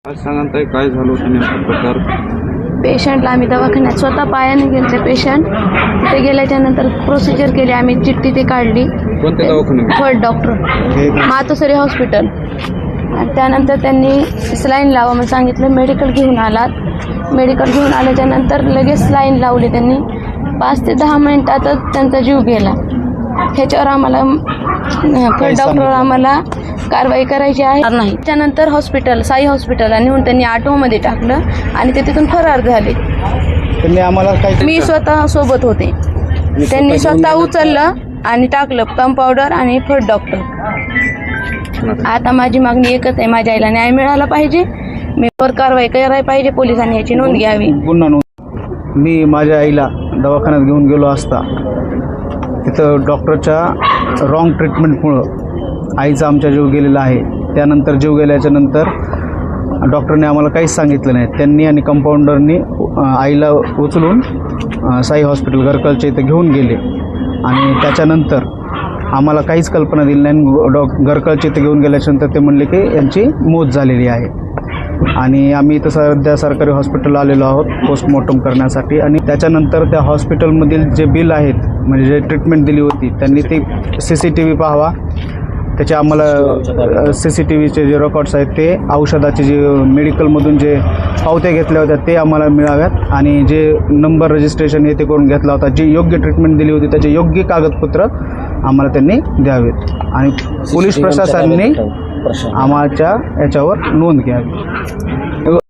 आज सांगा ताई, काय झालं होतं नेमका प्रकार? पेशंटला आम्ही दवाखान्यात स्वतः पायाने गेले. पेशंट तिथे गेल्याच्या नंतर प्रोसिजर केली. आम्ही चिठ्ठी ते काढली. कोणत्या दवाखान्यात? थर्ड डॉक्टर मातोश्री हॉस्पिटल. आणि त्यानंतर त्यांनी स्लाईन लावा म्हणून सांगितलं. मेडिकल घेऊन आलात. मेडिकल घेऊन आल्याच्या नंतर लगेच स्लाईन लावली त्यांनी. 5 ते 10 मिनिटातच त्यांचा जीव गेला. ह्याच्यावर आम्हाला थर्ड डॉक्टर आम्हाला कारवाई करायची आहे नाही. त्यानंतर हॉस्पिटल साई हॉस्पिटलला नेऊन त्यांनी ऑटोमध्ये टाकलं आणि ते तिथून फरार झाले. त्यांनी आम्हाला काय, मी स्वतः सोबत होते. त्यांनी स्वतः उचललं आणि टाकलं कंपाऊंडर आणि थर्ड डॉक्टर. आता माझी मागणी एकच आहे, माझ्या आईला न्याय मिळाला पाहिजे. मी वर कारवाई करायला पाहिजे. पोलिसांनी याची नोंद घ्यावी. गुन्हा नोंद. मी माझ्या आईला दवाखान्यात घेऊन गेलो असता तिथं डॉक्टरच्या रॉंग ट्रीटमेंटमुळं आईचा आमचा जीव गेलेला आहे. त्यानंतर जीव गेल्याच्या नंतर डॉक्टरने आम्हाला काहीच सांगितलं नाही. त्यांनी आणि कंपाऊंडरनी आईला उचलून साई हॉस्पिटल गरकलच्या इथं घेऊन गेले आणि त्याच्यानंतर आम्हाला काहीच कल्पना दिली नाही. गरकलच्या इथं घेऊन गेल्याच्यानंतर ते म्हणले की यांची मौत झालेली आहे. आणि आम्ही इथं सध्या सरकारी हॉस्पिटलला आलेलो आहोत पोस्टमॉर्टम करण्यासाठी. आणि त्याच्यानंतर त्या हॉस्पिटलमधील जे बिल आहेत, म्हणजे जे ट्रीटमेंट दिली होती, त्यांनी ते CCTV पाहावा. त्याचे आम्हाला CCTVचे जे रेकॉर्ड्स आहेत ते औषधाचे जे मेडिकलमधून जे पावत्या घेतल्या होत्या ते आम्हाला मिळाव्यात. आणि जे नंबर रजिस्ट्रेशन हे ते करून घेतला होता, जी योग्य ट्रीटमेंट दिली होती त्याचे योग्य कागदपत्र आम्हाला त्यांनी द्यावेत. आणि पोलीस प्रशासनाने आम्हाच्या याच्यावर नोंद घ्यावी.